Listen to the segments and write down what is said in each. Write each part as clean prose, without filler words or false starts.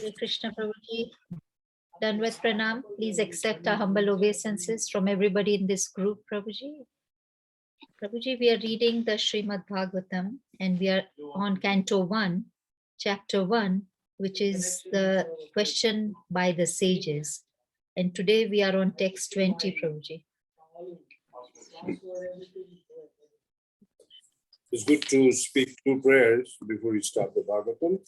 Hare Krishna Prabhuji. Done with pranam. Please accept our humble obeisances from everybody in this group, Prabhuji. Prabhuji, we are reading the Srimad Bhagavatam and we are on Canto 1, Chapter 1, which is the question by the sages. And today we are on text 20, Prabhuji. It's good to speak two prayers before you start the Bhagavatam.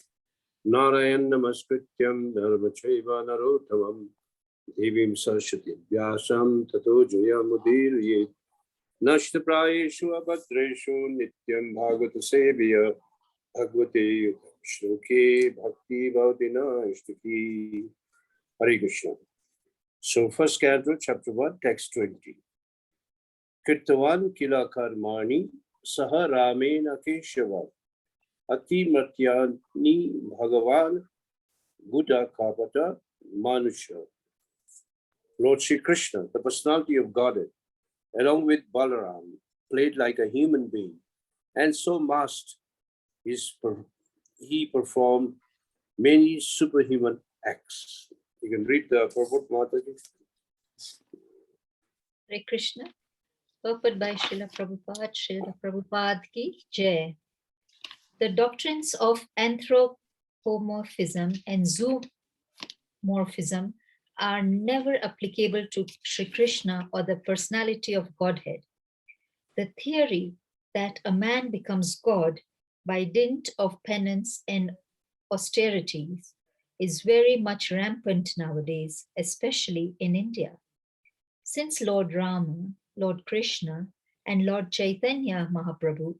Narayan namaskrityam dharmachaiva narottamam devim saraswati vyasam tato jayamudirye nashtaprayeshu abhadreshu nityam bhagavata sevya bhagavate shloke bhakti bhavadina ishtaki. Hare Krishna. So first canto, chapter 1, text 20. Kirtavan kila karmani saha ramena keshava ati matyani bhagavan buddha kapata manusha. Lord Sri Krishna, the personality of Godhead, along with Balaram, played like a human being, and so he performed many superhuman acts. You can read the purport, Mataji. Hare Krishna. Purport by Srila Prabhupada, Srila Prabhupada ki Jai. The doctrines of anthropomorphism and zoomorphism are never applicable to Sri Krishna or the personality of Godhead. The theory that a man becomes God by dint of penance and austerities is very much rampant nowadays, especially in India. Since Lord Rama, Lord Krishna, and Lord Chaitanya Mahaprabhu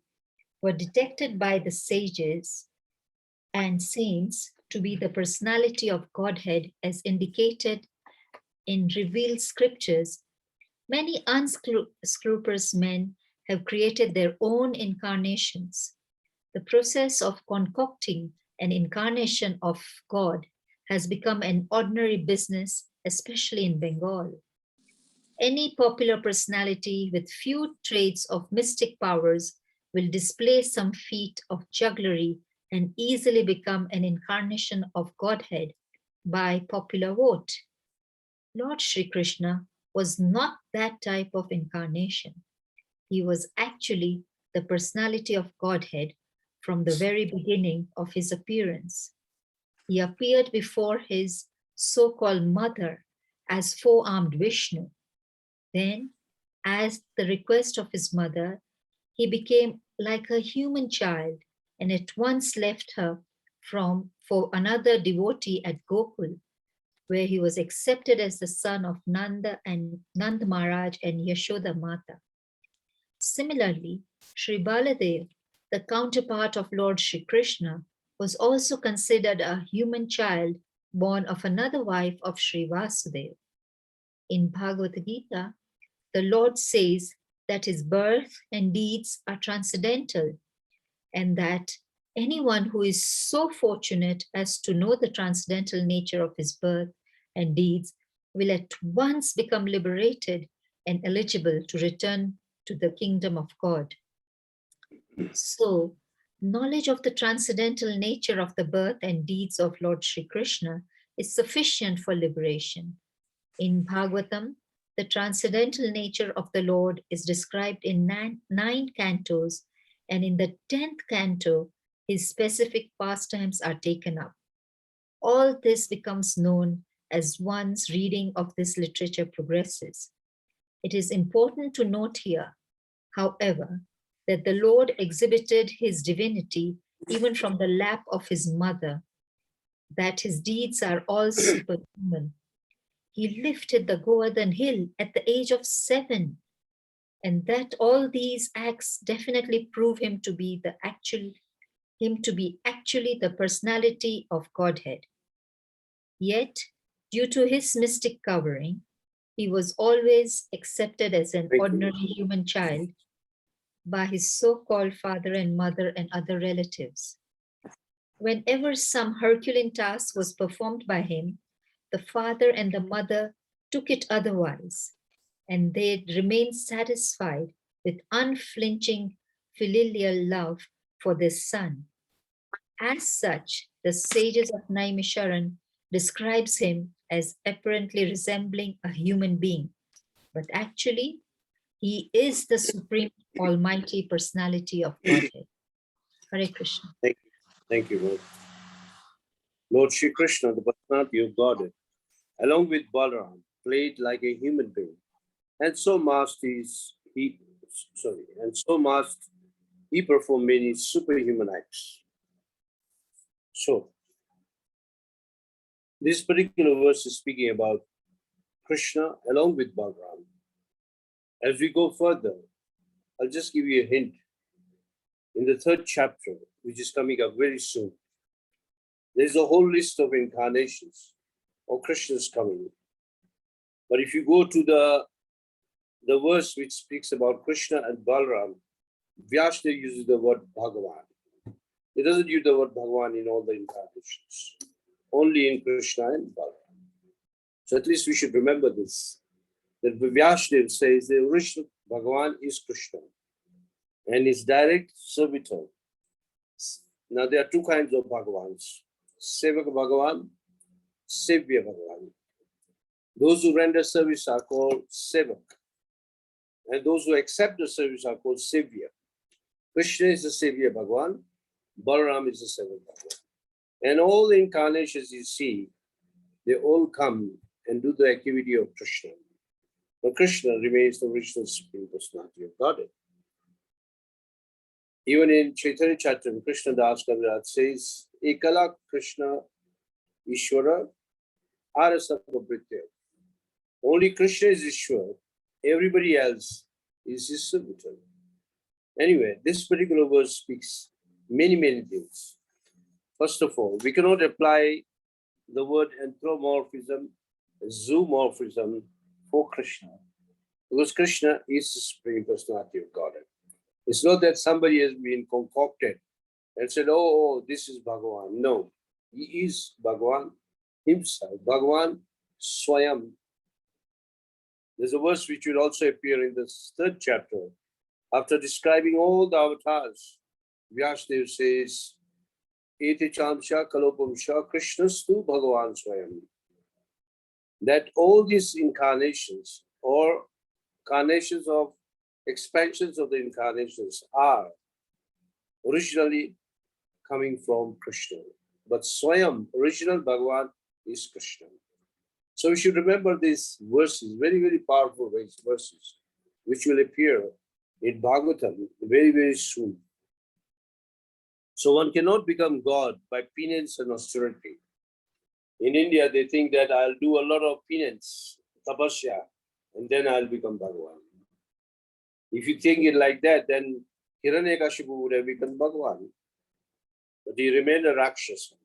were detected by the sages and saints to be the personality of Godhead as indicated in revealed scriptures, many unscrupulous men have created their own incarnations. The process of concocting an incarnation of God has become an ordinary business, especially in Bengal. Any popular personality with few traits of mystic powers will display some feat of jugglery and easily become an incarnation of Godhead by popular vote. Lord Sri Krishna was not that type of incarnation. He was actually the personality of Godhead from the very beginning of his appearance. He appeared before his so-called mother as four-armed Vishnu. Then, as the request of his mother, he became like a human child and at once left her for another devotee at Gokul, where he was accepted as the son of Nanda Maharaj and Yashoda Mata. Similarly, Sri Baladev, the counterpart of Lord Sri Krishna, was also considered a human child born of another wife of Sri Vasudeva. In Bhagavad Gita, the Lord says that his birth and deeds are transcendental, and that anyone who is so fortunate as to know the transcendental nature of his birth and deeds will at once become liberated and eligible to return to the kingdom of God. So, knowledge of the transcendental nature of the birth and deeds of Lord Sri Krishna is sufficient for liberation. In Bhagavatam, the transcendental nature of the Lord is described in nine cantos, and in the 10th canto, his specific pastimes are taken up. All this becomes known as one's reading of this literature progresses. It is important to note here, however, that the Lord exhibited his divinity even from the lap of his mother, that his deeds are all superhuman. He lifted the Govardhan hill at the age of 7, and that all these acts definitely prove him to be actually the personality of Godhead. Yet, due to his mystic covering, he was always accepted as an ordinary human child by his so-called father and mother and other relatives. Whenever some Herculean task was performed by him, the father and the mother took it otherwise, and they remained satisfied with unflinching filial love for their son. As such, the sages of Naimisharan describes him as apparently resembling a human being, but actually, he is the supreme almighty personality of Godhead. Hare Krishna. Thank you, Lord. Lord Shri Krishna, the personality of Godhead, along with Balaram, played like a human being, and so must he perform many superhuman acts. So, this particular verse is speaking about Krishna along with Balaram. As we go further, I'll just give you a hint. In the 3rd chapter, which is coming up very soon, there's a whole list of incarnations of Krishna's coming. But if you go to the verse which speaks about Krishna and Balaram, Vyasdev uses the word Bhagavan. It doesn't use the word Bhagavan in all the incarnations, only in Krishna and Balaram. So at least we should remember this, that Vyasdev says the original Bhagavan is Krishna and his direct servitor. Now there are two kinds of Bhagavans, Sevaka Bhagavan, Sevya Bhagavan. Those who render service are called Sevak, and those who accept the service are called Sevya. Krishna is the Sevya Bhagavan, Balaram is the Sevak Bhagavan. And all the incarnations you see, they all come and do the activity of Krishna. But Krishna remains the original Supreme Personality of Godhead. Even in Chaitanya Charitamrita, Krishna Das Kaviraj says, Ekala Krishna Ishwara Arasa Bhritya. Only Krishna is Ishwar, everybody else is his servitor. Anyway, this particular verse speaks many things. First of all, we cannot apply the word anthropomorphism, zoomorphism for Krishna, because Krishna is the Supreme Personality of Godhead. It's not that somebody has been concocted and said, oh, this is Bhagavan. No, he is Bhagavan himself, Bhagavan Swayam. There's a verse which will also appear in the 3rd chapter. After describing all the avatars, Vyasdev says, Ete Chamsha Kalopamsha Krishnastu Bhagavan Swayam. That all these incarnations or carnations of expansions of the incarnations are originally coming from Krishna. But Swayam, original Bhagavan, is Krishna. So we should remember these verses, very powerful verses, which will appear in Bhagavatam very soon. So one cannot become God by penance and austerity. In India, they think that I'll do a lot of penance, tapasya, and then I'll become Bhagavan. If you think it like that, then Hiranyakashipu would have become Bhagavan. But he remained a Rakshasa.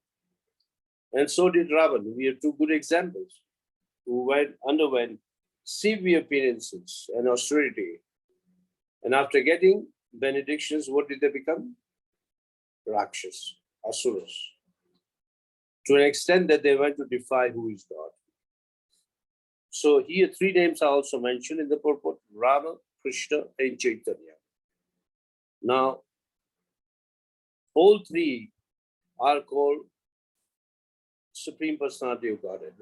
And so did Ravan. We have two good examples who underwent severe penances and austerity. And after getting benedictions, what did they become? Rakshas, Asuras. To an extent that they went to defy who is God. So here 3 names are also mentioned in the purport: Rama, Krishna, and Chaitanya. Now, all 3 are called Supreme Personality of Godhead.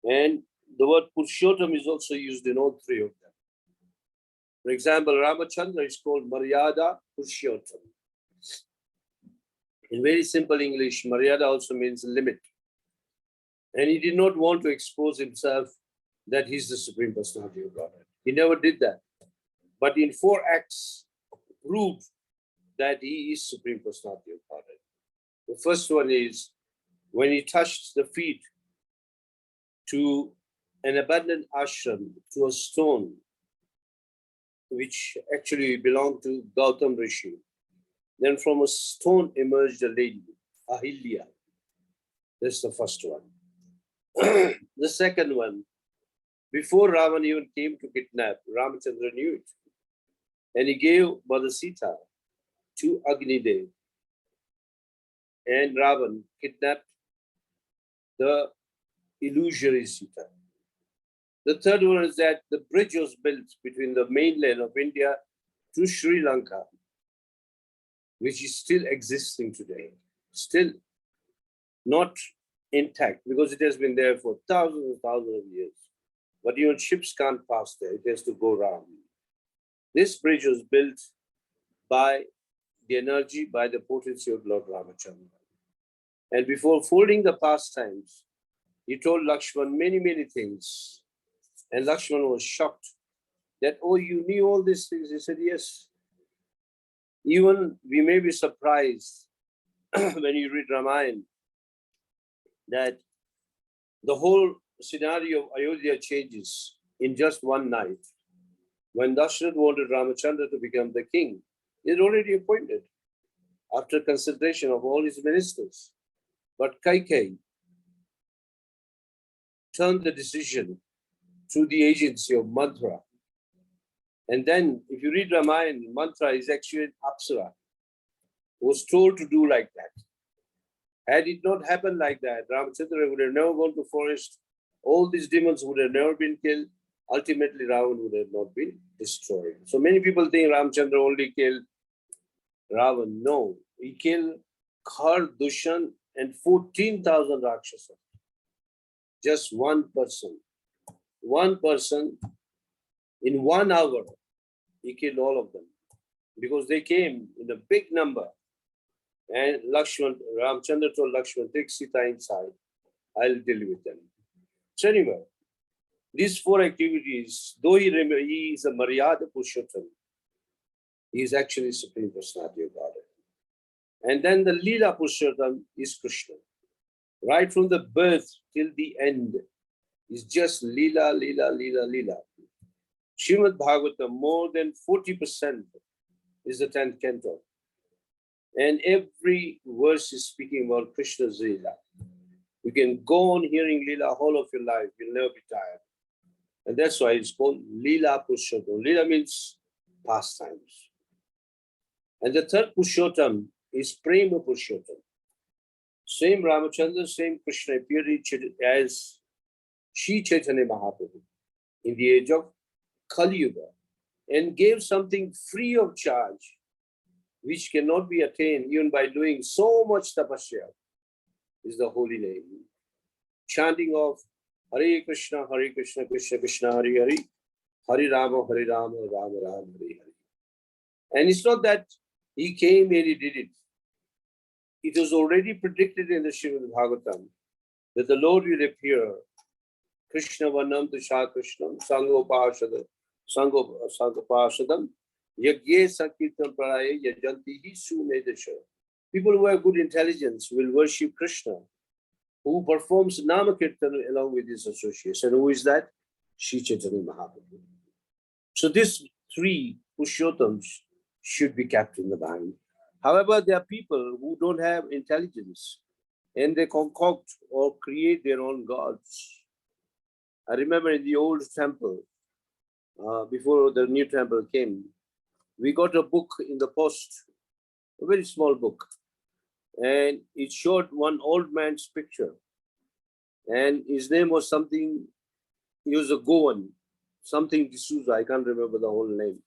And the word Purushottam is also used in all 3 of them. For example, Ramachandra is called Maryada Purushottam. In very simple English, Maryada also means limit. And he did not want to expose himself that he's the Supreme Personality of Godhead. He never did that. But in 4 acts, proved that he is Supreme Personality of Godhead. The first one is when he touched the feet to an abandoned ashram, to a stone, which actually belonged to Gautam Rishi. Then from a stone emerged a lady, Ahilya. That's the first one. The second one, before Ravan even came to kidnap, Ramachandra knew it. And he gave Mother Sita to Agnidev. And Ravan kidnapped the illusory Sita. The third one is that the bridge was built between the mainland of India to Sri Lanka, which is still existing today. Still not intact because it has been there for thousands and thousands of years. But even ships can't pass there, it has to go around. This bridge was built by the energy, by the potency of Lord Ramachandra. And before folding the pastimes, he told Lakshman many, many things. And Lakshman was shocked that, oh, you knew all these things. He said, yes. Even we may be surprised when you read Ramayana that the whole scenario of Ayodhya changes in just one night. When Dashrath wanted Ramachandra to become the king, he had already appointed after consideration of all his ministers. But Kaikeyi turned the decision through the agency of mantra. And then, if you read Ramayana, mantra is actually an Apsara, was told to do like that. Had it not happened like that, Ramachandra would have never gone to forest. All these demons would have never been killed. Ultimately, Ravan would have not been destroyed. So many people think Ramachandra only killed Ravan. No, he killed Khar, Dushan, and 14,000 Rakshasas. Just one person. One person, in 1 hour, he killed all of them. Because they came in a big number. And Ramachandra told Lakshman, take Sita inside. I'll deal with them. So anyway, these 4 activities, though he is a Maryada Purushottam, he is actually Supreme Personality of Godhead. And then the Leela Purushottam is Krishna. Right from the birth till the end is just Leela, Leela, Leela, Leela. Srimad Bhagavatam, more than 40% is the 10th canto. And every verse is speaking about Krishna's Leela. You can go on hearing Leela whole of your life, you'll never be tired. And that's why it's called Leela Purushottam. Leela means pastimes. And the third Purushottam is Prema Purushottam. Same Ramachandra, same Krishna appeared as Sri Chaitanya Mahaprabhu in the age of Kali Yuga and gave something free of charge, which cannot be attained even by doing so much tapasya, is the holy name. Chanting of Hare Krishna, Krishna Krishna, Hare Hare, Hare Rama, Rama Rama, Hare Hare. And it's not that he came and he did it. It was already predicted in the Srimad Bhagavatam that the Lord will appear. Krishna Vanam Tusha Krishnam, Sangopasadam, Yagye Sankirtan Praya, Yajanti Hi Sunedasha. People who have good intelligence will worship Krishna, who performs Namakirtan along with his associates. And who is that? Sri Chaitanya Mahaprabhu. So these 3 Purushottams should be kept in the mind. However, there are people who don't have intelligence and they concoct or create their own gods. I remember in the old temple, before the new temple came, we got a book in the post, a very small book. And it showed one old man's picture. And his name was something, he was a Goan, something D'Souza, I can't remember the whole name.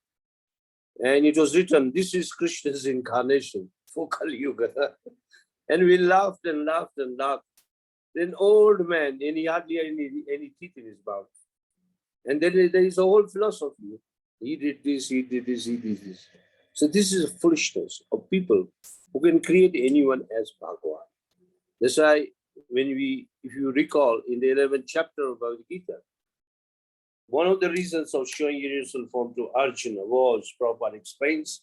And it was written, this is Krishna's incarnation for Kali Yuga. And we laughed and laughed and laughed. Then old man, and he hardly had any teeth in his mouth. And then there is a whole philosophy. He did this, he did this, he did this. So this is a foolishness of people who can create anyone as Bhagavan. That's why if you recall, in the 11th chapter of Bhagavad Gita, one of the reasons of showing universal form to Arjuna was, Prabhupada explains,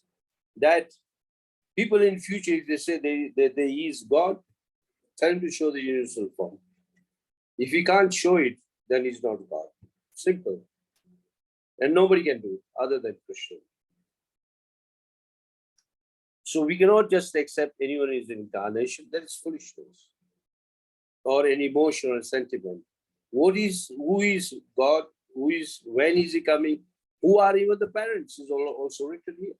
that people in future, if they say they is God, tell him to show the universal form. If he can't show it, then he's not God. Simple. And nobody can do it other than Krishna. So we cannot just accept anyone is incarnation. That is foolishness. Or an emotional sentiment. Who is God? When is he coming? Who are even the parents is also written here.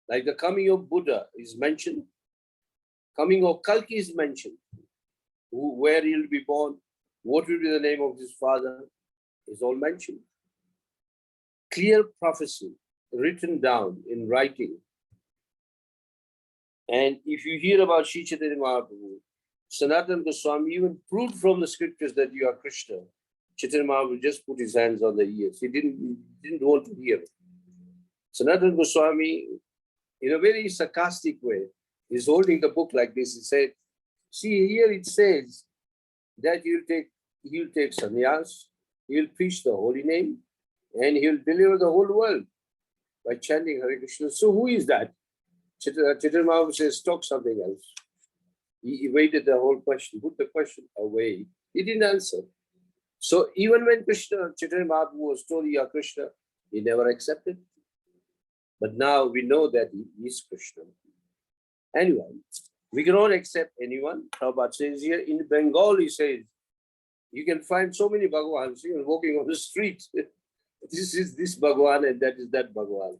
Like the coming of Buddha is mentioned. Coming of Kalki is mentioned. Where he will be born, what will be the name of his father is all mentioned. Clear prophecy written down in writing. And if you hear about Sri Chaitanya Mahaprabhu, Sanatana Goswami even proved from the scriptures that you are Krishna. Chaitanya Mahaprabhu just put his hands on the ears. He didn't want to hear. Sanatana Goswami, in a very sarcastic way, is holding the book like this. He said, see, here it says that he'll take sannyas, he'll preach the holy name, and he'll deliver the whole world by chanting Hare Krishna. So who is that? Chaitanya Mahaprabhu says, talk something else. He evaded the whole question, put the question away. He didn't answer. So even when Chaitanya Mahaprabhu was told, you are Krishna, he never accepted. But now we know that he is Krishna. Anyway, we can all accept anyone. Prabhupada says here in Bengal, he says, you can find so many Bhagwans even walking on the street. This is this Bhagwan and that is that Bhagwan.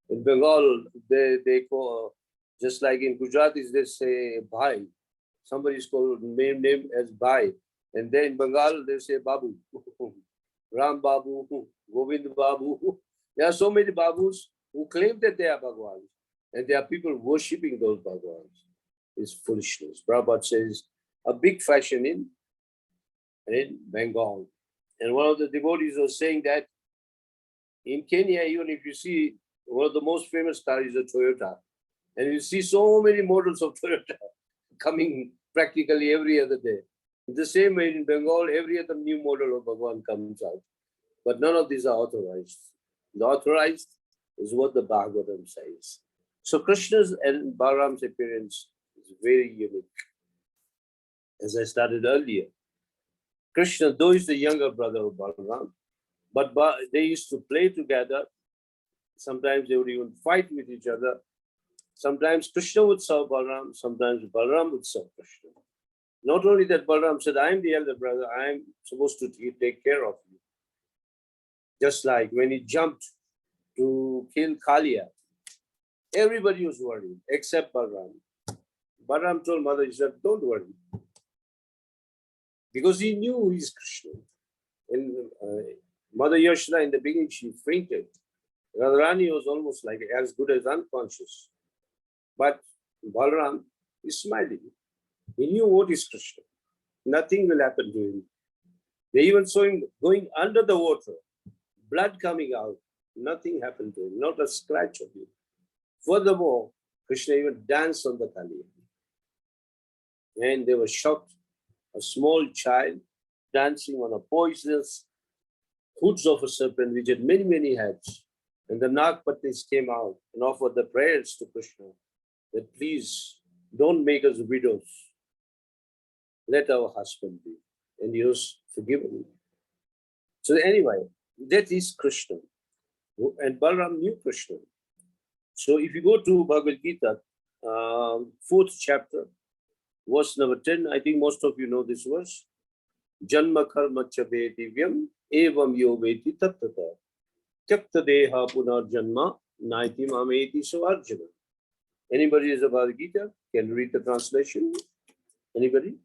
In Bengal, they call, just like in Gujarati, they say Bhai. Somebody is called name as Bhai. And then in Bengal, they say Babu. Ram Babu, Govind Babu. There are so many Babus who claim that they are Bhagwans. And there are people worshipping those Bhagwans. It's foolishness. Prabhupada says a big fashion in Bengal. And one of the devotees was saying that in Kenya, even if you see one of the most famous cars is a Toyota, and you see so many models of Toyota coming practically every other day. The same way in Bengal, every other new model of Bhagwan comes out. But none of these are authorized. The authorized is what the Bhagavatam says. So Krishna's and Balaram's appearance is very unique. As I started earlier, Krishna, though is the younger brother of Balaram, but they used to play together. Sometimes they would even fight with each other. Sometimes Krishna would serve Balaram, sometimes Balaram would serve Krishna. Not only that, Balaram said, I am the elder brother, I am supposed to take care of you. Just like when he jumped to kill Kalia, everybody was worried except Balaram. Balaram told Mother Yashoda, don't worry. Because he knew he's Krishna. And Mother Yashoda in the beginning, she fainted. Radharani was almost like as good as unconscious. But Balaram is smiling. He knew what is Krishna. Nothing will happen to him. They even saw him going under the water, blood coming out. Nothing happened to him, not a scratch of him. Furthermore, Krishna even danced on the Kali. And they were shocked. A small child dancing on a poisonous hoods of a serpent which had many, many heads. And the Nagpatnis came out and offered the prayers to Krishna that please don't make us widows. Let our husband be. And he was forgiven. So anyway, that is Krishna. And Balaram knew Krishna. So if you go to Bhagavad Gita, 4th chapter, verse number 10, I think most of you know this verse. Janma karma chabe divyam evam yoveti tattata. Tyakta deha punar janma naiti mameti savarjana. Anybody is about Gita? Can read the translation? Anybody?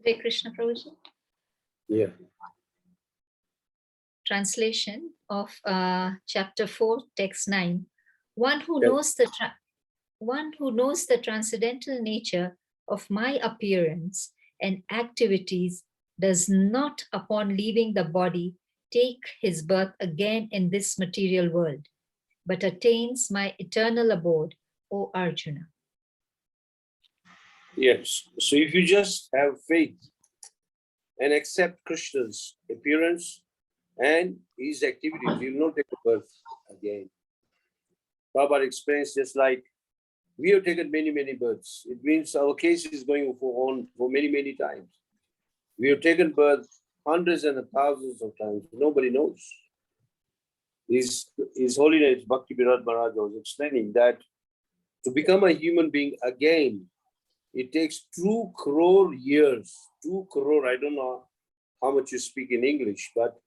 Hare Krishna Prabhuji. Yeah. Translation of chapter 4, text 9. One who Okay. knows the transcendental nature of my appearance and activities does not, upon leaving the body, take his birth again in this material world, but attains my eternal abode, O Arjuna. Yes. So if you just have faith and accept Krishna's appearance and his activities, you will not take birth again. Prabhupada explains just like we have taken many, many births. It means our case is going on for many, many times. We have taken birth hundreds and thousands of times. Nobody knows. His Holiness Bhakti Virad Maharaj was explaining that to become a human being again, it takes 2 crore years. 2 crore, I don't know how much you speak in English, but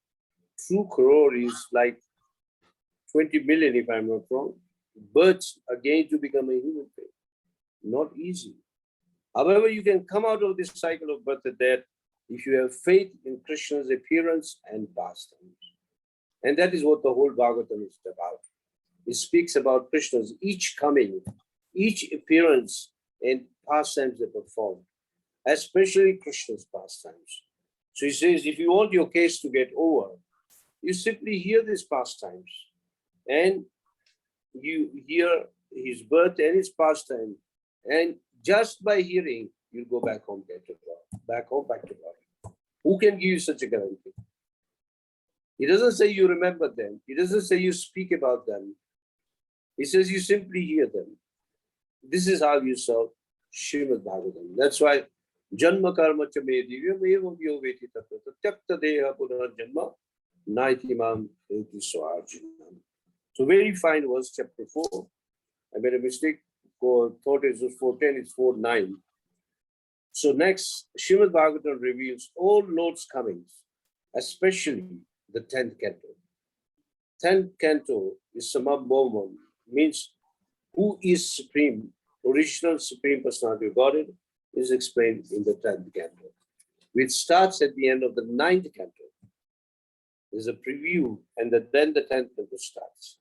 2 crore is like 20 million, if I'm not wrong. Births again to become a human being. Not easy. However, you can come out of this cycle of birth and death if you have faith in Krishna's appearance and pastimes. And that is what the whole Bhagavatam is about. It speaks about Krishna's each coming, each appearance and pastimes they perform, especially Krishna's pastimes. So he says, if you want your case to get over, you simply hear these pastimes and you hear his birth and his pastime. And just by hearing, you'll go back home, back to God. Back home, back to God. Who can give you such a guarantee? He doesn't say you remember them. He doesn't say you speak about them. He says you simply hear them. This is how you serve Srimad Bhagavatam. That's why Janma karma cha me divyam evam yo veti tattva tyakta deha punarjanma naiti mam eti swarjinam. So very fine verse, chapter 4. I made a mistake. Thought it was 4:10, it's 4:9. So next, Srimad Bhagavatam reveals all Lord's comings, especially the 10th canto. 10th canto is Samam Bhomam, means who is supreme, original supreme personality of Godhead, is explained in the 10th canto, which starts at the end of the 9th canto. There's a preview, and then the 10th canto starts.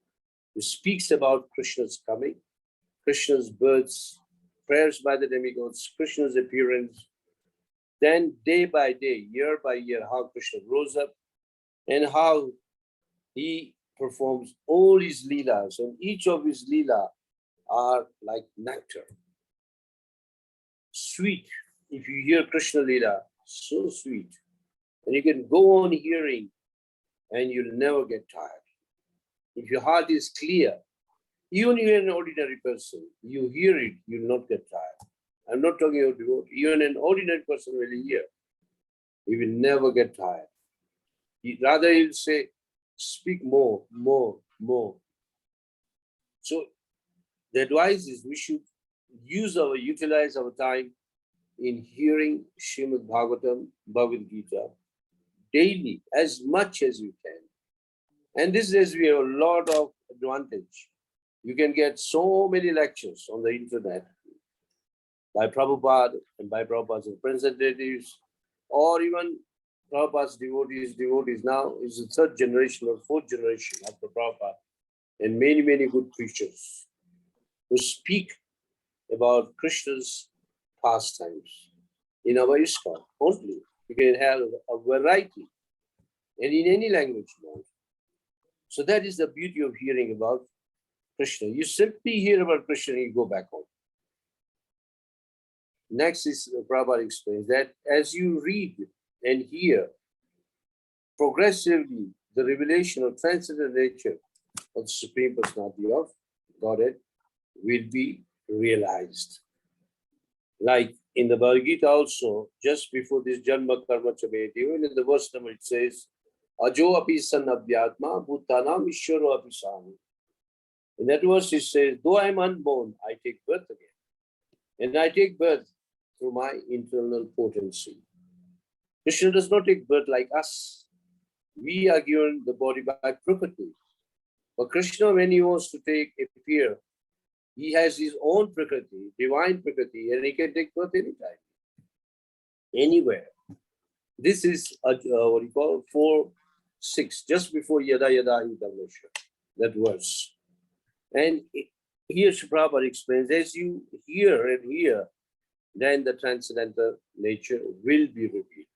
It speaks about Krishna's coming, Krishna's births, prayers by the demigods, Krishna's appearance, then day by day, year by year, how Krishna grows up and how he performs all his leelas, and each of his leela are like nectar. Sweet. If you hear Krishna leela, so sweet. And you can go on hearing and you'll never get tired. If your heart is clear, even if you're an ordinary person, you hear it, you'll not get tired. I'm not talking about devotee. Even an ordinary person will hear. He will never get tired. Rather, he'll say, speak more, more, more. So the advice is we should utilize our time in hearing Srimad Bhagavatam, Bhagavad Gita daily, as much as you can. And this is, we have a lot of advantage. You can get so many lectures on the internet by Prabhupada and by Prabhupada's representatives, or even Prabhupada's devotees now is the third generation or fourth generation after Prabhupada, and many, many good preachers who speak about Krishna's pastimes in our ISKCON only. You can have a variety and in any language now. So that is the beauty of hearing about Krishna. You simply hear about Krishna and you go back home. Next is Prabhupada explains that as you read and hear, progressively the revelation of transcendental nature of the Supreme Personality of Godhead will be realized. Like in the Bhagavad Gita also, just before this Janma Karma Chabeti, even in the verse number it says, Ajo api sanabhyatma bhutanam ishwaro api sami. In that verse it says, though I am unborn, I take birth again. And I take birth through my internal potency. Krishna does not take birth like us. We are given the body by prakriti. But Krishna, when he wants to appear, he has his own prakriti, divine prakriti, and he can take birth anytime, anywhere. This is what you call 4:6, just before Yada Yada Hi Dharmasya, that verse. And here Sri Prabhupada explains, as you hear and hear, then the transcendental nature will be revealed.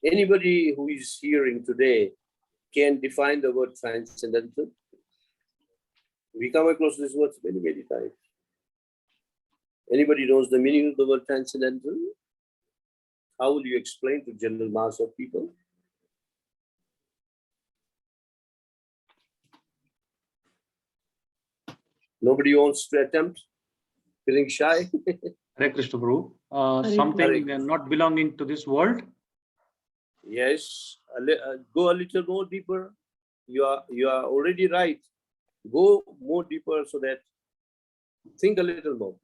Anybody who is hearing today can define the word transcendental. We come across this word many, many times. Anybody knows the meaning of the word transcendental? How will you explain to general mass of people? Nobody wants to attempt? Feeling shy? Hare Krishna Prabhu. Hare Something Krishna. not belonging to this world. Yes. Go a little more deeper. You are already right. Go more deeper so that think a little more.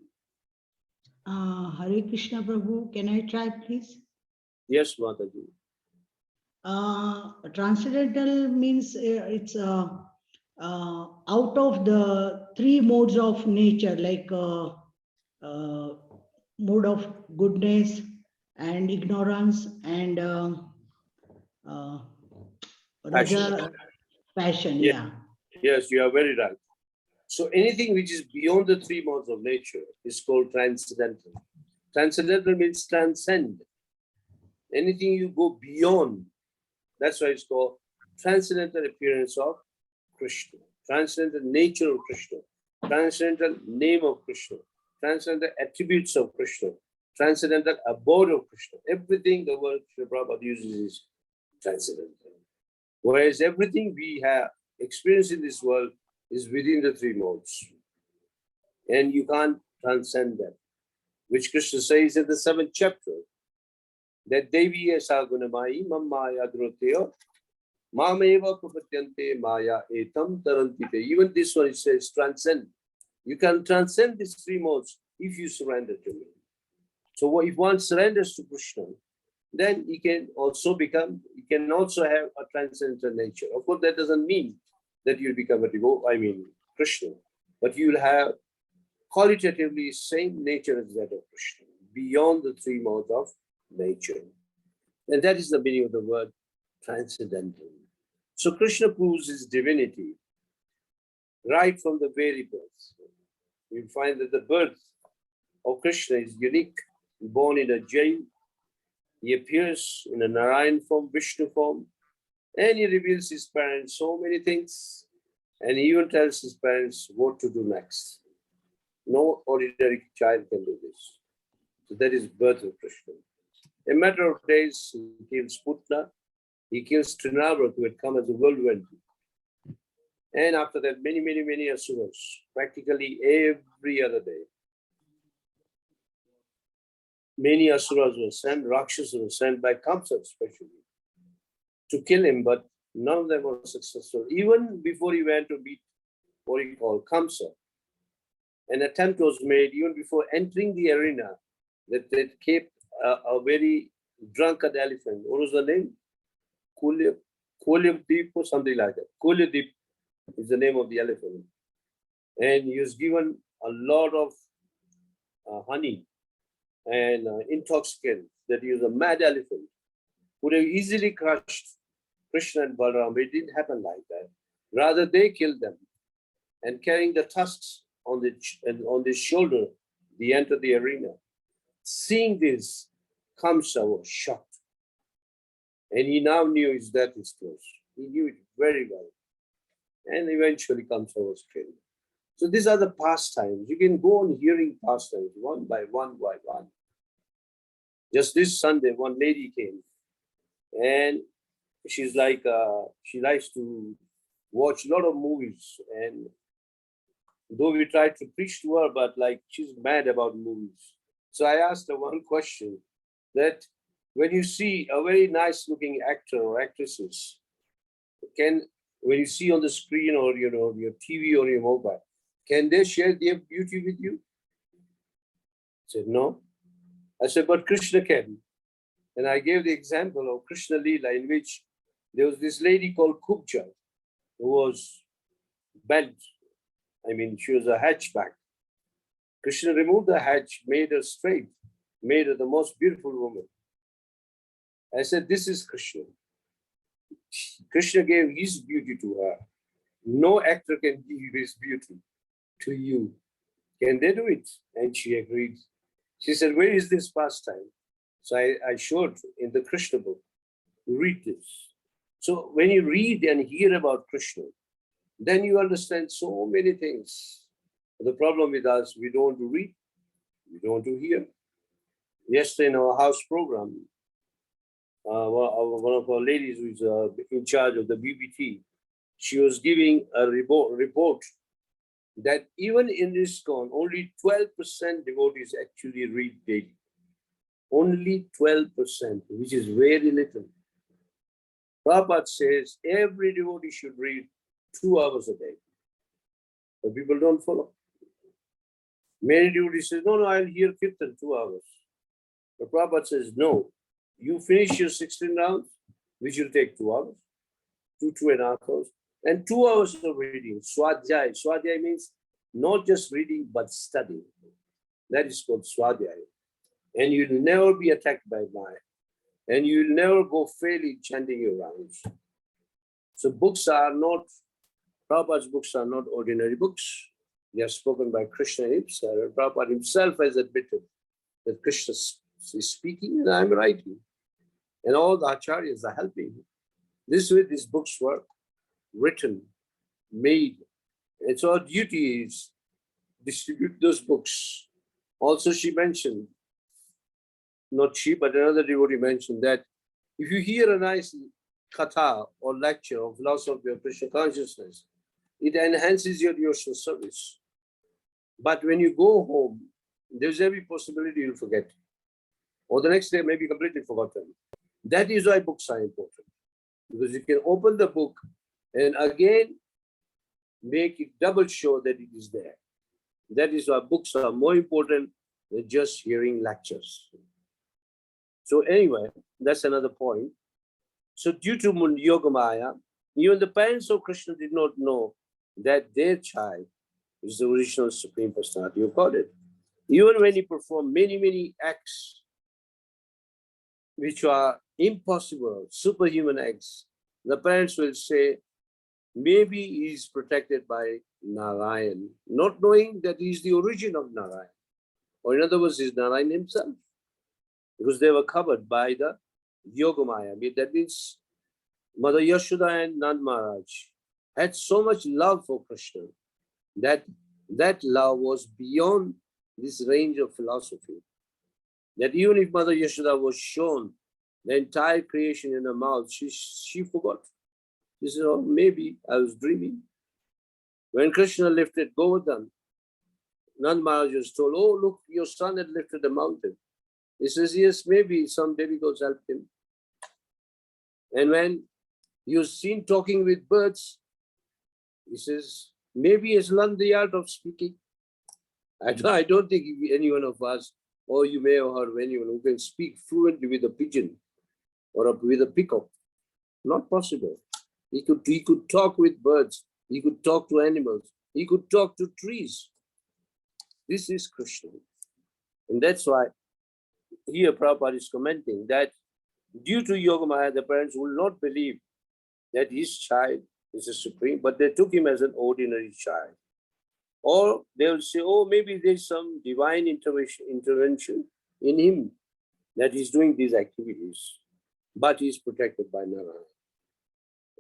Hare Krishna Prabhu, can I try please? Yes, Mataji. Transcendental means it's out of the three modes of nature, like mode of goodness and ignorance and raja passion. Yes, Yeah. yes, you are very right. So anything which is beyond the three modes of nature is called transcendental. Transcendental means transcend. Anything you go beyond, that's why it's called transcendental appearance of Krishna, transcendental nature of Krishna, transcendental name of Krishna, transcendental attributes of Krishna, transcendental abode of Krishna. Everything the word Srila Prabhupada uses is transcendental. Whereas everything we have experienced in this world is within the three modes. And you can't transcend that, which Krishna says in the 7th chapter, that Devi esa gunamai mammaya droteo mameva prapatyante maya etam tarantite. Even this one, it says transcend. You can transcend these three modes if you surrender to me. So if one surrenders to Krishna, then he can also have a transcendental nature. Of course, that doesn't mean that you'll become a devotee, Krishna, but you'll have qualitatively same nature as that of Krishna, beyond the three modes of nature. And that is the meaning of the word transcendental. So Krishna proves his divinity right from the very birth. You find that the birth of Krishna is unique. Born in a jail, he appears in a Narayan form, Vishnu form, and he reveals his parents so many things, and he even tells his parents what to do next. No ordinary child can do this. So that is birth of Krishna. In a matter of days, he kills Putna, he kills Trinavrat, who had come as a whirlwind. And after that, many asuras, practically every other day. Many asuras were sent, Rakshasas were sent by Kamsa especially, to kill him, but none of them were successful. Even before he went to meet what he called Kamsa, an attempt was made even before entering the arena that they kept a very drunkard elephant. What was the name? Deep or something like that. Deep is the name of the elephant. And he was given a lot of honey and intoxicants, that he was a mad elephant, would have easily crushed Krishna and Balaram, but it didn't happen like that. Rather, they killed them, and carrying the tusks on the shoulder, they entered the arena. Seeing this, Kamsa was shocked, and he now knew his death is close. He knew it very well, and eventually Kamsa was killed. So these are the pastimes. You can go on hearing pastimes one by one by one. Just this Sunday, one lady came, and she's like, she likes to watch a lot of movies. And though we tried to preach to her, but like she's mad about movies. So I asked her one question, that when you see a very nice looking actor or actresses, when you see on the screen or your TV or your mobile, can they share their beauty with you? I said, no. I said, but Krishna can. And I gave the example of Krishna Leela, in which there was this lady called Kubja, who was bent. She was a hatchback. Krishna removed the hatch, made her straight, made her the most beautiful woman. I said, this is Krishna. Krishna gave his beauty to her. No actor can give his beauty to you. Can they do it? And she agreed. She said, where is this pastime? So I showed in the Krishna book. Read this. So when you read and hear about Krishna, then you understand so many things. The problem with us, we don't want to read, we don't want to hear. Yesterday in our house program, one of our ladies who is in charge of the BBT, she was giving a report that even in ISKCON, only 12% devotees actually read daily. Only 12%, which is very little. Prabhupada says every devotee should read 2 hours a day. But people don't follow. Many devotees say, no, I'll hear Kirtan 2 hours. But Prabhupada says, no, you finish your 16 rounds, which will take 2 hours, 2.5 hours, and 2 hours of reading. Swadhyay. Swadhyay means not just reading, but studying. That is called Swadhyay. and you'll never be attacked by Maya, and you'll never go fairly chanting your rounds. So Prabhupada's books are not ordinary books. They are spoken by Krishna himself. Prabhupada himself has admitted that Krishna is speaking and I'm writing. And all the acharyas are helping. This way, these books were written, made. And so our duty is distribute those books. Also, she mentioned, not she, but another devotee mentioned that if you hear a nice katha or lecture of philosophy of Krishna consciousness, it enhances your devotional service. But when you go home, there's every possibility you'll forget. Or the next day may be completely forgotten. That is why books are important. Because you can open the book and again make it double sure that it is there. That is why books are more important than just hearing lectures. So anyway, that's another point. So due to Yogamaya, even the parents of Krishna did not know that their child is the original Supreme Personality of Godhead. Even when he performed many acts which are impossible, superhuman acts, the parents will say, maybe he is protected by Narayan, not knowing that he is the origin of Narayan. Or in other words, is Narayan himself. Because they were covered by the Yogamaya. That means Mother Yashoda and Nand Maharaj had so much love for Krishna that that love was beyond this range of philosophy. That even if Mother Yashoda was shown the entire creation in her mouth, she forgot. She said, oh, maybe I was dreaming. When Krishna lifted Govardhan, Nand Maharaj was told, oh, look, your son had lifted the mountain. He says, yes, maybe some demigods helped him. And when he was seen talking with birds, he says, maybe he has learned the art of speaking. I don't think any one of us, or you may have heard of anyone who can speak fluently with a pigeon or with a peacock. Not possible. He could talk with birds. He could talk to animals. He could talk to trees. This is Krishna. And that's why here Prabhupada is commenting that due to Yogamaya, the parents will not believe that his child is a supreme, but they took him as an ordinary child. Or they will say, oh, maybe there's some divine intervention in him that he's doing these activities, but he's protected by Narayan.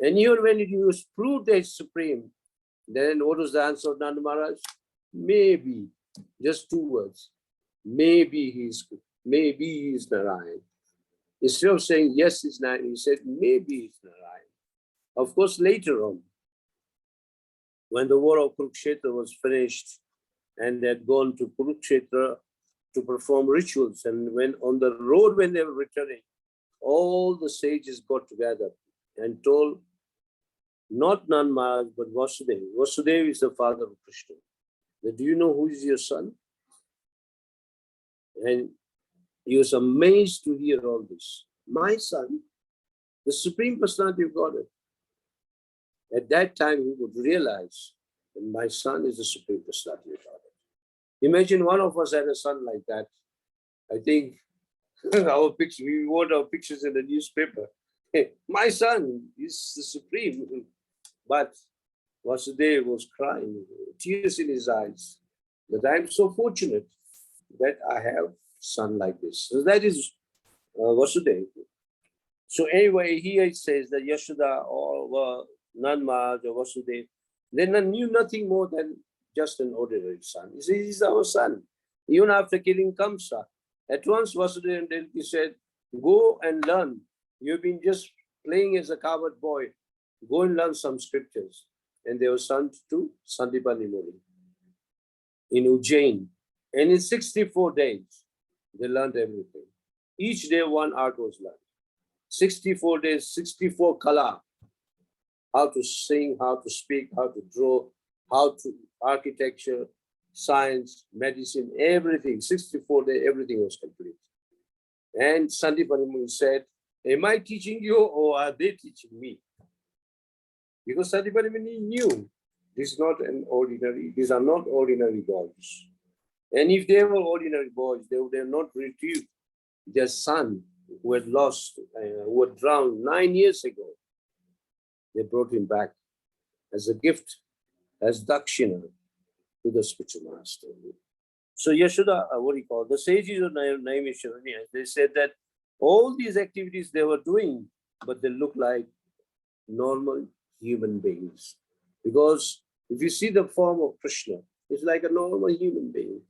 And even when it was proved that he's supreme, then what was the answer of Nanda Maharaj? Maybe, just two words, maybe he is Narayan. Instead of saying yes, it's Narayan, he said maybe it's Narayan. Of course, later on, when the war of Kurukshetra was finished and they had gone to Kurukshetra to perform rituals, and when on the road when they were returning, all the sages got together and told not Nand Maharaj but Vasudeva. Vasudeva is the father of Krishna. Do you know who is your son? And he was amazed to hear all this. My son, the Supreme Personality of Godhead. At that time, he would realize that my son is the Supreme Personality of Godhead. Imagine one of us had a son like that. I think our picture, we wrote our pictures in the newspaper. Hey, my son is the Supreme. But Vasudeva was crying, tears in his eyes. But I'm so fortunate that I have a son like this. So that is Vasudeva. So anyway, here it says that Yashoda or Nand Maharaj or Vasudeva, they knew nothing more than just an ordinary son. He says, he's our son. Even after killing Kamsa, at once Vasudeva and Devaki said, go and learn. You've been just playing as a coward boy. Go and learn some scriptures. And they were sent to Sandipani Muni in Ujjain. And in 64 days, they learned everything. Each day, one art was learned. 64 days, 64 kala. How to sing, how to speak, how to draw, how to architecture, science, medicine, everything. 64 days, everything was complete. And Sandipani Muni said, am I teaching you or are they teaching me? Because Sandipani Muni knew these are not ordinary gods. And if they were ordinary boys, they would have not retrieved their son who had lost, who had drowned 9 years ago. They brought him back as a gift, as dakshina to the spiritual master. So Yashoda, what do you call, the sages of Naimisharanya, they said that all these activities they were doing, but they look like normal human beings. Because if you see the form of Krishna, it's like a normal human being.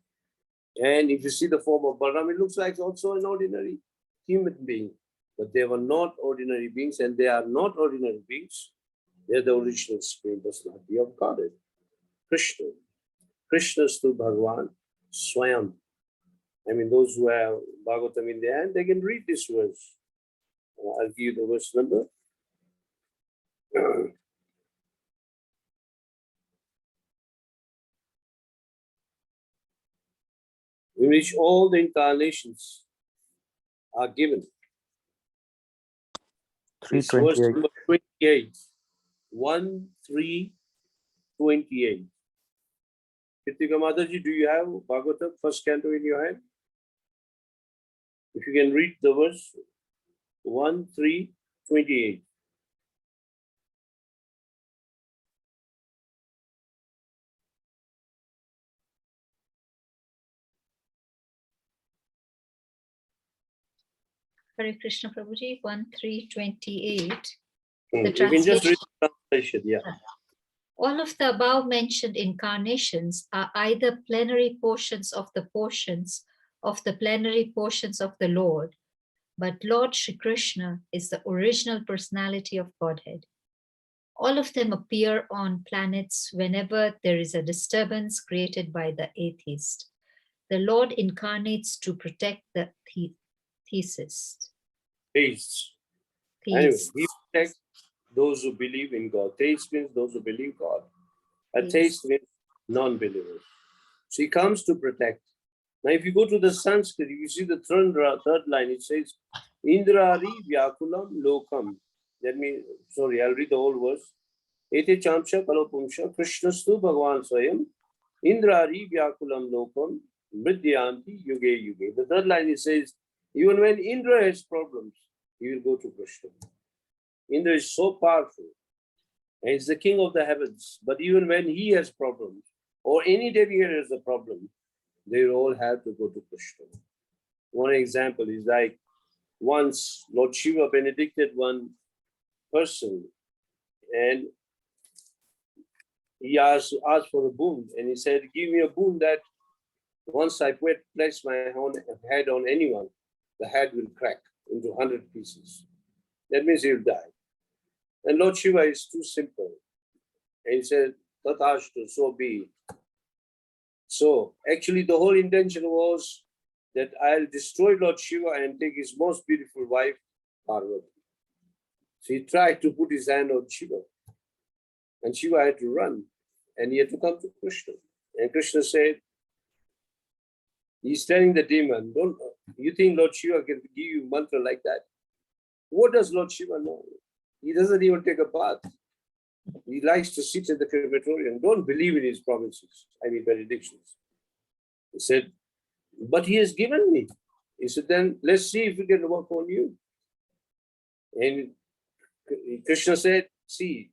And if you see the form of Balaram, it looks like also an ordinary human being. But they were not ordinary beings, and they are not ordinary beings. They're the original Supreme Personality of Godhead, Krishna. Krishnastu Bhagavan Swayam. I mean, those who have Bhagavatam in their hand, they can read this verse. I'll give you the verse number. In which all the incarnations are given. This verse 328. number 28. 1, 3, 28. Kritika Mataji, do you have Bhagavatam, first canto in your hand? If you can read the verse 1, 3, 28. Hare Krishna Prabhuji, 1:3:28. You can just read the translation, yeah. All of the above mentioned incarnations are either plenary portions of the plenary portions of the Lord, but Lord Shri Krishna is the original personality of Godhead. All of them appear on planets whenever there is a disturbance created by the atheist. The Lord incarnates to protect the theist. Theists. Anyway, he protects those who believe in God. Theist means those who believe God. Atheist means non-believers. So he comes to protect. Now, if you go to the Sanskrit, you see the third line, it says, Indrari Vyakulam Lokam. That means, sorry, I'll read the whole verse. Ete Chamsha Kalopumsha Krishnastu Bhagavan Swayam Indrari Vyakulam Lokam Mridyanti Yuge Yuge. The third line, it says, even when Indra has problems, he will go to Krishna. Indra is so powerful, and he's the king of the heavens. But even when he has problems, or any demigod has a problem, they all have to go to Krishna. One example is like once Lord Shiva benedicted one person, and he asked for a boon, and he said, give me a boon that once I place my head on anyone, the head will crack into 100 pieces. That means he'll die. And Lord Shiva is too simple. And he said, Tathashtu, so be it. So actually the whole intention was that I'll destroy Lord Shiva and take his most beautiful wife, Parvati. So he tried to put his hand on Shiva. And Shiva had to run. And he had to come to Krishna. And Krishna said, he's telling the demon, don't you think Lord Shiva can give you mantra like that? What does Lord Shiva know? He doesn't even take a bath. He likes to sit in the crematorium. Don't believe in his promises, benedictions. He said, but he has given me. He said, then let's see if we can work on you. And Krishna said, see,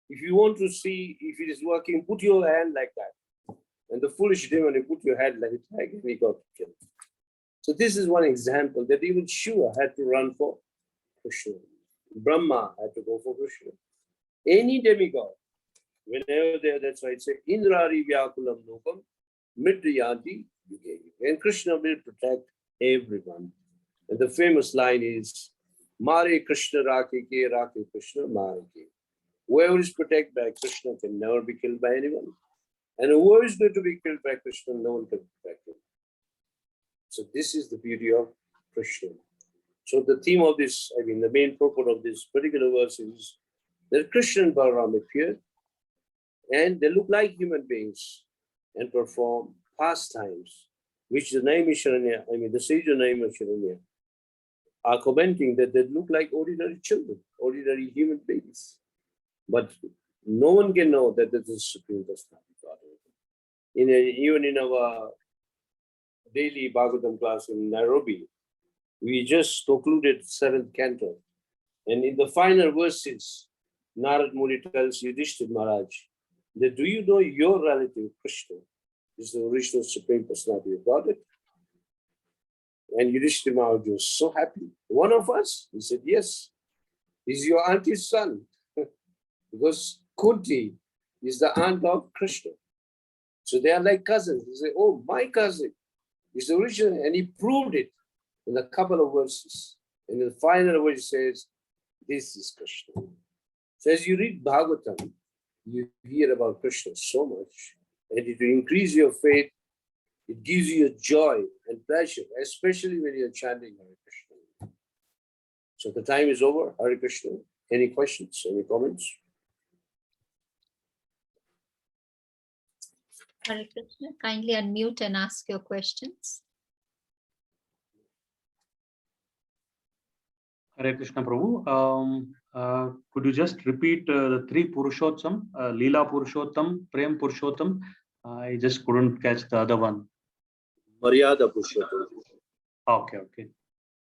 if you want to see if it is working, put your hand like that. And the foolish demon, you put your hand like that, and he got killed. So this is one example that even Shiva had to run for Krishna. Brahma had to go for Krishna. Any demigod, whenever they're, that's why it says, Indrari Vyakulam Lokam, Midriyanti Yuge. And Krishna will protect everyone. And the famous line is, Mare Krishna Rakhe Ke Rakhe Krishna Mare Ke. Whoever is protected by Krishna can never be killed by anyone. And whoever is going to be killed by Krishna, no one can protect him. So this is the beauty of Krishna. So the theme of this, the main purport of this particular verse is that Krishna and Balaram appear and they look like human beings and perform pastimes, which the Naimisharanya, the sage of Naimisharanya are commenting that they look like ordinary children, ordinary human beings. But no one can know that this is Supreme Personality. Even in our daily Bhagavatam class in Nairobi. We just concluded 7th canto. And in the final verses, Narad Muni tells Yudhishthira Maharaj that, do you know your relative Krishna is the original Supreme Personality of Godhead? And Yudhishthira Maharaj was so happy. One of us? He said, yes. He's your auntie's son. Because Kunti is the aunt of Krishna. So they are like cousins. He said, oh, my cousin is the original. And he proved it in a couple of verses. And in the final verse says, this is Krishna. So as you read Bhagavatam, you hear about Krishna so much, and it will increase your faith. It gives you a joy and pleasure, especially when you're chanting Hare Krishna. So the time is over. Hare Krishna. Any questions? Any comments? Hare Krishna, kindly unmute and ask your questions. Hare Krishna Prabhu. Could you just repeat the three Purushottam, Leela Purushottam, Prem Purushottam? I just couldn't catch the other one. Maryada Purushottam. Okay, okay.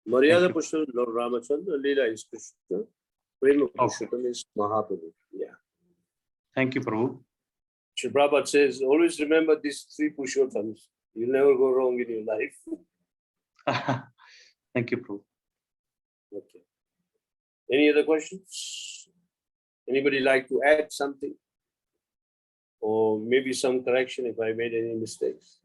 Maryada Thank you. Purushottam, Lord Ramachandra. Leela is Krishna. Prema Purushottam is Mahaprabhu. Yeah. Thank you, Prabhu. Sri Prabhupada says, always remember these three Purushottams. You'll never go wrong in your life. Thank you, Prabhu. Okay. Any other questions? Anybody like to add something? Or maybe some correction if I made any mistakes?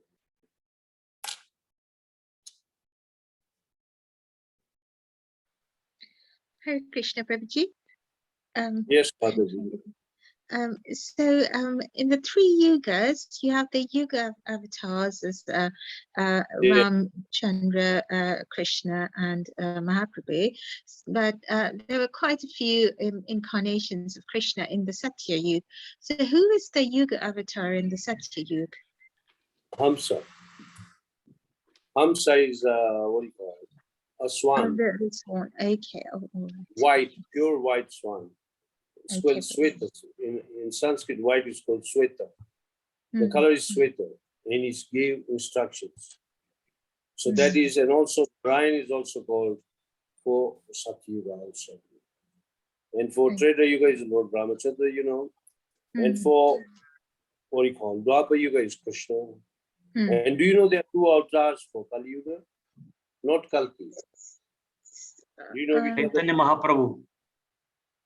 Hare Krishna Prabhuji. Yes, Mataji. In the three yugas, you have the yuga avatars as Ram, Chandra, Krishna, and Mahaprabhu. But there were quite a few incarnations of Krishna in the Satya Yuga. So who is the yuga avatar in the Satya Yuga? Hamsa. Hamsa is, what do you call it? A swan. Oh, the swan. Okay. Oh, all right. White, pure white swan. It's Okay. called Sweta. In Sanskrit, white is called Sweta. The Mhm. color is Sweta, and he gave instructions. So that is, and also Brian is also called for Satyuga also. And for Treta Yuga is Lord Ramachandra, you know. And for, what do you call, Dwapara Yuga is Krishna. And do you know there are two avatars for Kali Yuga? Not Kalki. Do you know which other? Chaitanya Mahaprabhu.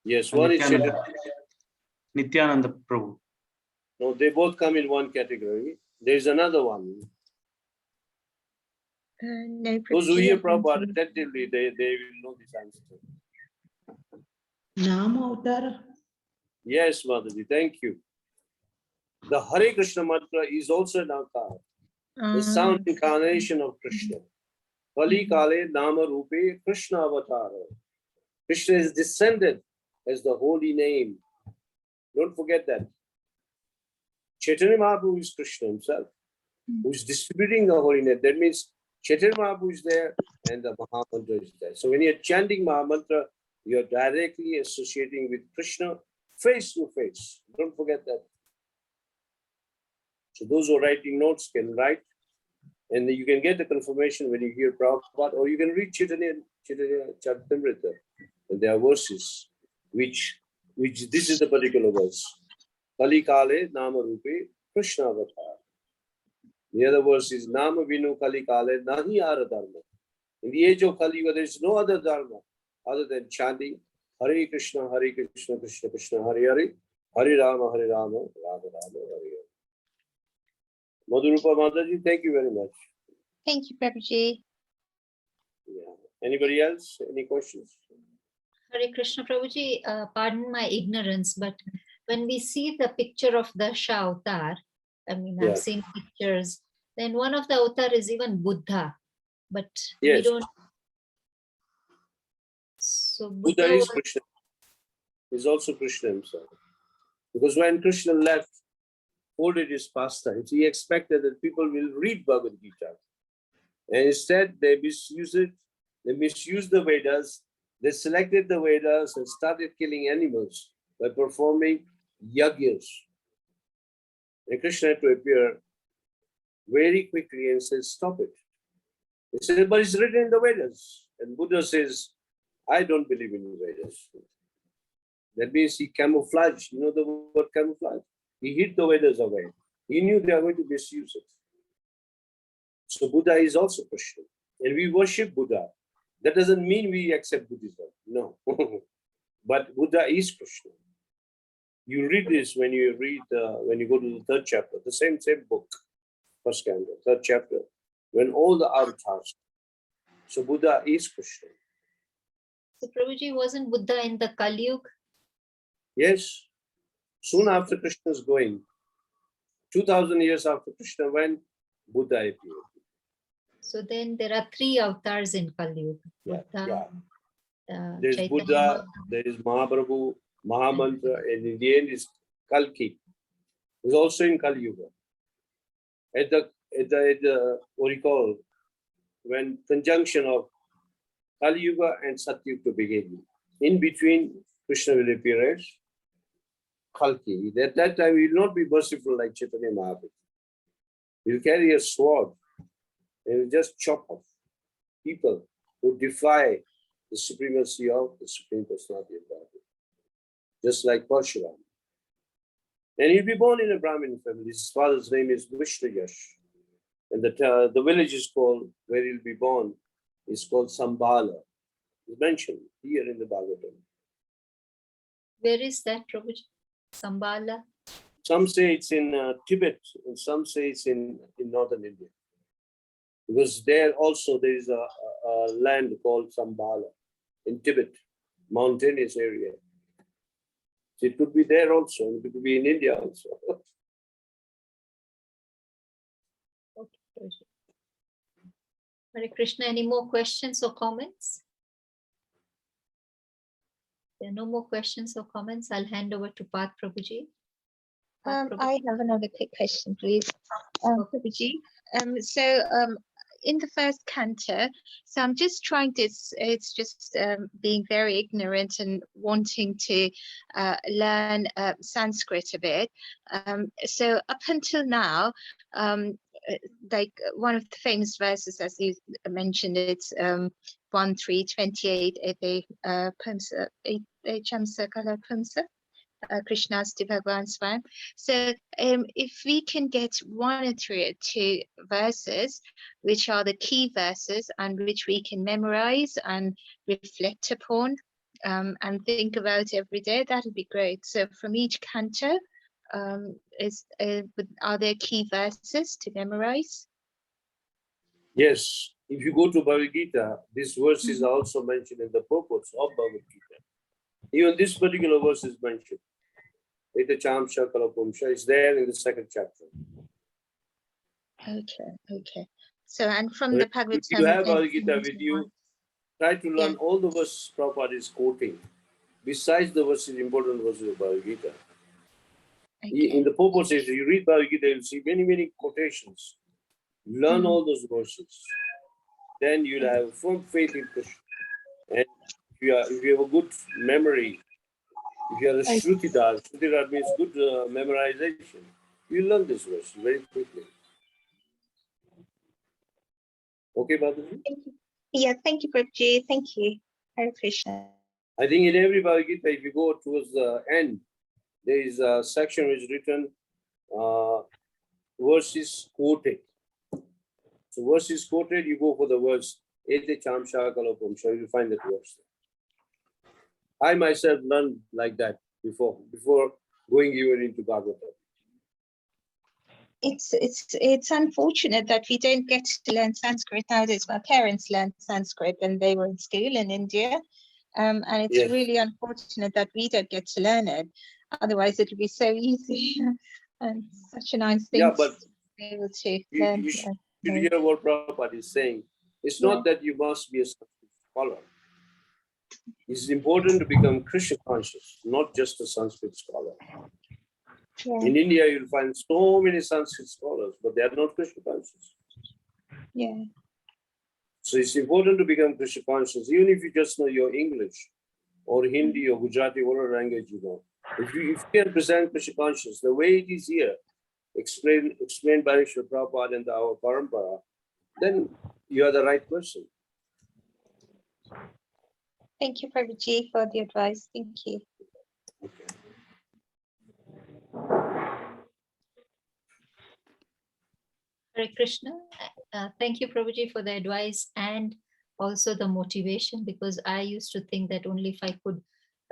Yes, one is Chaitanya. Nityananda Prabhu. No, they both come in one category. There's another one. No, Those who Prabhuji, hear I don't Prabhupada think- attentively, they will know this answer. Nama Avatar. Yes, Mataji, thank you. The Hare Krishna mantra is also an avatar, the sound incarnation of Krishna. Kali Kale Nama Rupe Krishna Avatar. Krishna is descended as the holy name. Don't forget that. Chaitanya Mahaprabhu is Krishna himself, who is distributing the holy name. That means Chaitanya Mahaprabhu is there and the Mahamantra is there. So when you're chanting Mahamantra, you're directly associating with Krishna face to face. Don't forget that. So those who are writing notes can write, and you can get the confirmation when you hear Prabhupada, or you can read Chaitanya Charitamrita. And there are verses which this is the particular verse. Kali Kale Nama Rupe Krishna Avatar. The other verse is Nama Vinu Kali Kale Nahi Ara Dharma. In the age of Kali Yuga, there is no other dharma other than chanting Hare Krishna, Krishna Krishna, Hare Hare, Hare Rama, Rama Rama, Hare Hare. Madhurupa Mataji, thank you very much. Thank you, Prabhuji. Yeah. Anybody else? Any questions? Hare Krishna Prabhuji, pardon my ignorance, but when we see the picture of the Avatar, I mean, Yeah. I've seen pictures, then one of the avatar is even Buddha, but we Yes. don't. So Buddha Buddha is was, Krishna. Is also Krishna himself. Because when Krishna left, folded his pastimes, he expected that people will read Bhagavad Gita. And instead, they misused it. They misused the Vedas. They selected the Vedas and started killing animals by performing yagyas. And Krishna had to appear very quickly and said, stop it. He said, but it's written in the Vedas. And Buddha says, I don't believe in the Vedas. That means he camouflaged. You know the word camouflage? He hid the Vedas away. He knew they are going to misuse it. So Buddha is also Krishna. And we worship Buddha. That doesn't mean we accept Buddhism. No. But Buddha is Krishna. You read this when you go to the third chapter, the same book, first canto, third chapter, when all the avatars. So Buddha is Krishna. So Prabhuji, wasn't Buddha in the Kali Yuga? Yes. Soon after Krishna's going, 2000 years after Krishna went, Buddha appeared. So then there are 3 avatars in Kali Yuga. Yeah. Buddha, There's Chaitanya Buddha, Mahaprabhu. there is Mahaprabhu, Mahamantra, and in the end is Kalki. It's also in Kali Yuga. At the what do you call, when conjunction of Kali Yuga and Satyuga to begin. In between, Krishna will appear as Kalki. At that time, he will not be merciful like Chaitanya Mahaprabhu. He will carry a sword and will just chop off people who defy the supremacy of the Supreme Personality of Godhead. Just like Parshuram. And he'll be born in a Brahmin family. His father's name is Vishnuyash. And the village is called, where he'll be born, is called Sambala. It's mentioned here in the Bhagavatam. Where is that, Prabhuji? Sambala? Some say it's in Tibet, and some say it's in northern India. Because there also there is a land called Sambala in Tibet, mountainous area. So it could be there also, and it could be in India also. Okay, Prabhuji. Hare Krishna, any more questions or comments? There are no more questions or comments. I'll hand over to Path Prabhuji. I have another quick question, please. Prabhuji. In the first canto, so I'm just trying to, it's just being very ignorant and wanting to learn Sanskrit a bit. So up until now, like one of the famous verses, as you mentioned, it's 1:3:28, Krishna's to Bhagavan Swam. So if we can get 1 or 2 verses, which are the key verses and which we can memorize and reflect upon and think about every day, that would be great. So from each canto, are there key verses to memorize? Yes, if you go to Bhagavad Gita, this verse is also mentioned in the purpose of Bhagavad Gita. Even this particular verse is mentioned. Ita Chamsha Kalapumsha is there in the 2nd chapter. Okay. So, and from the Bhagavad If you have Bhagavad Gita with you, try to learn all the verses Prabhupada is quoting, besides the verses, important verses of Bhagavad Gita. In the purpose, if you read Bhagavad Gita, you'll see many quotations. Learn all those verses. Then you'll have firm faith in Krishna. And if you have a good memory, if you are a Shrutidar means good memorization, you learn this verse very quickly. Okay, Bhagavan? Yeah, thank you, Prabhuji. Thank you. Hare Krishna. I think in every Bhagavad Gita, if you go towards the end, there is a section which is written verses quoted. So verses quoted, you go for the verse, Ete Chamsha Kalapumsha, you will find that verse. I myself learned like that before going even into Bhagavatam. It's unfortunate that we don't get to learn Sanskrit nowadays. My parents learned Sanskrit when they were in school in India. And it's really unfortunate that we don't get to learn it. Otherwise, it would be so easy and such a nice thing to be able to learn. You should hear what Prabhupada is saying. It's not that you must be a Sanskrit scholar. It's important to become Krishna conscious, not just a Sanskrit scholar. Yeah. In India, you'll find so many Sanskrit scholars, but they are not Krishna conscious. Yeah. So it's important to become Krishna conscious, even if you just know your English or Hindi or Gujarati, whatever language you know. If you can present Krishna conscious the way it is here, explained by Srila Prabhupada and our Parampara, then you are the right person. Thank you, Prabhuji, for the advice. Thank you. Hare Krishna. Thank you, Prabhuji, for the advice and also the motivation, because I used to think that only if I could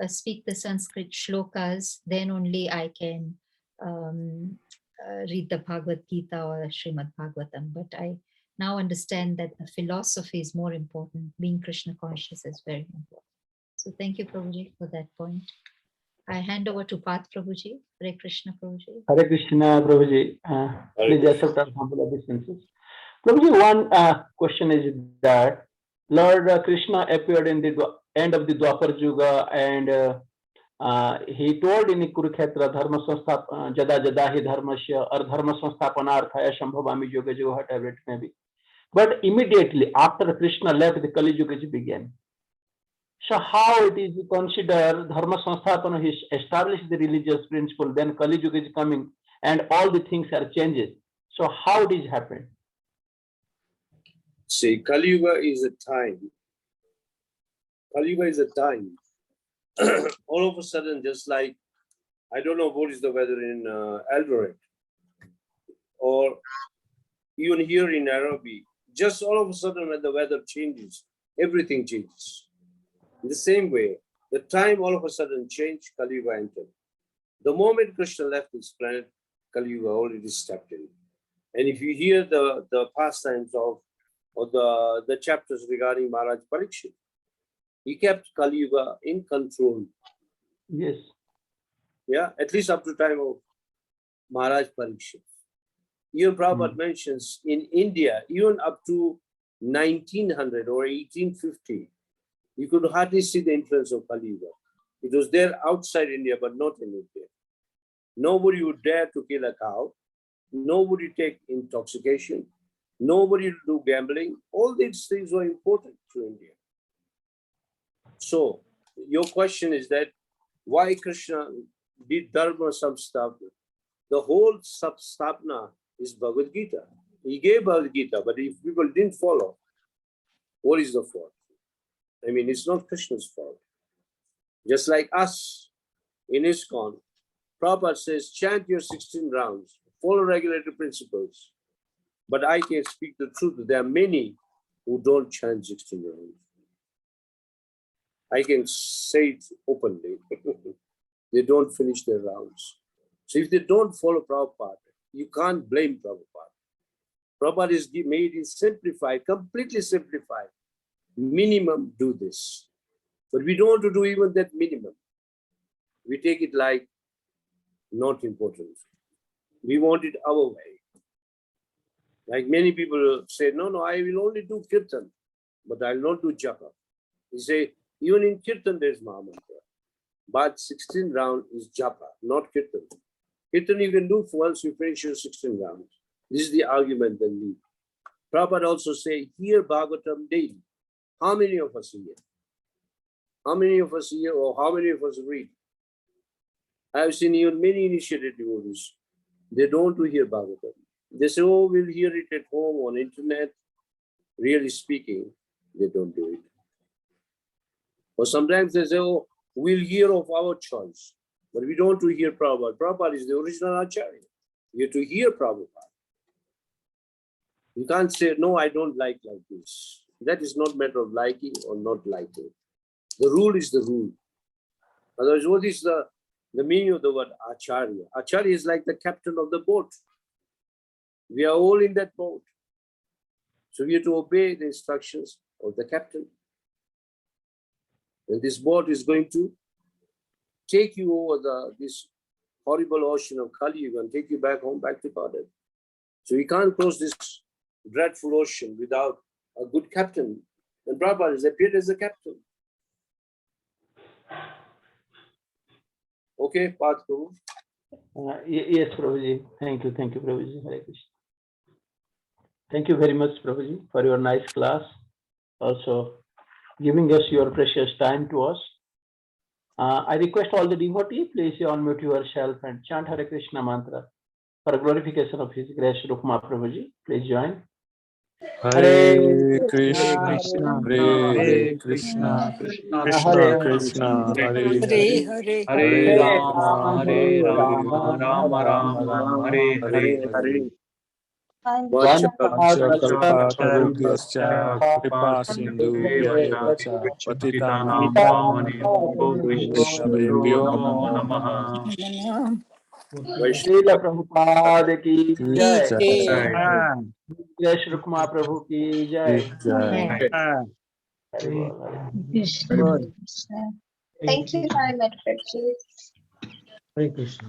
speak the Sanskrit shlokas, then only I can read the Bhagavad Gita or Srimad Bhagavatam. But I now understand that the philosophy is more important. Being Krishna conscious is very important. So thank you, Prabhuji, for that point. I hand over to Path Prabhuji. Hare Krishna, Prabhuji. Hare Krishna, Prabhuji. Please accept our humble obeisances. Prabhuji, one question is that Lord Krishna appeared in the end of the Dwapar Yuga, and he told in Kurukshetra, Dharma Sanstap, Jada Jada hi Dharmasya, or Dharma Sanstapanarthaya Shambhavami Yoga Yoga, whatever it may be. But immediately after Krishna left, the Kali Yuga began. So how it is considered Dharma Sanstapana, he established the religious principle, then Kali Yuga is coming and all the things are changes. So how it is happened? See, Kali Yuga is a time. Kali Yuga is a time. All of a sudden, just like, I don't know what is the weather in Eldoret, or even here in Nairobi, just all of a sudden when the weather changes, everything changes. In the same way, the time all of a sudden changed, Kali Yuga entered. The moment Krishna left this planet, Kali Yuga already stepped in. And if you hear the pastimes of or the chapters regarding Maharaj Parikshit, he kept Kali Yuga in control. Yes. Yeah, at least up to time of Maharaj Parikshit. Even Prabhupada mentions in India, even up to 1900 or 1850, you could hardly see the influence of Kali Yuga. It was there outside India, but not in India. Nobody would dare to kill a cow. Nobody take intoxication. Nobody would do gambling. All these things were important to India. So your question is that why Krishna did Dharma Samstapana? The whole Samstapana is Bhagavad Gita. He gave Bhagavad Gita, but if people didn't follow, what is the fault? I mean, it's not Krishna's fault. Just like us in ISKCON, Prabhupada says, chant your 16 rounds, follow regulatory principles. But I can speak the truth. There are many who don't chant 16 rounds. I can say it openly. They don't finish their rounds. So if they don't follow Prabhupada, you can't blame Prabhupada. Prabhupada is made it simplified, completely simplified. Minimum, do this. But we don't want to do even that minimum. We take it like not important. We want it our way. Like many people say, no, I will only do Kirtan, but I will not do Japa. He say, even in Kirtan there is Mahamantra. But 16 round is Japa, not Kirtan. Kirtan you can do once you finish your 16 rounds. This is the argument they lead. Prabhupada also say, hear Bhagavatam daily. How many of us hear? How many of us hear or how many of us read? I have seen even many initiated devotees. They don't do hear Bhagavatam. They say, oh, we'll hear it at home on internet. Really speaking, they don't do it. Or sometimes they say, oh, we'll hear of our choice. But we don't to hear Prabhupada. Prabhupada is the original Acharya. You have to hear Prabhupada. You can't say, no, I don't like this. That is not matter of liking or not liking. The rule is the rule. Otherwise, what is the meaning of the word Acharya? Acharya is like the captain of the boat. We are all in that boat. So we have to obey the instructions of the captain. And this boat is going to take you over this horrible ocean of Kali Yuga and take you back home, back to Godhead. So we can't cross this dreadful ocean without a good captain. And Prabhupada is appeared as a captain. Okay, Path Prabhu. Yes, Prabhuji. Thank you, Prabhuji. Hare Krishna. Thank you very much, Prabhuji, for your nice class. Also, giving us your precious time to us. I request all the devotees, please unmute yourself and chant Hare Krishna mantra for glorification of His grace. Rukma Prabhuji, please join. Hare Krishna, Hare Hare Krishna, Krishna, Krishna Krishna, Hare Hare, Hare Hare Rama, Hare Hare Rama, Rama Rama, Rama, Rama Hare Hare Hare. Hare. Vanchakalpatarubyascha, Vanchakalpatarubyascha, kripa sindhubhya eva cha, patitanam Pavanebhyo Vaishnavebhyo Namo namo Namaha. namaha. Srila Prabhupada ki Ki jai. jai. Jai Shri Rukma Prabhu ki Ki jai. jai. Hari Bol, Hari Bol. Krishna. Thank you very much, Prabhuji. Hare Krishna.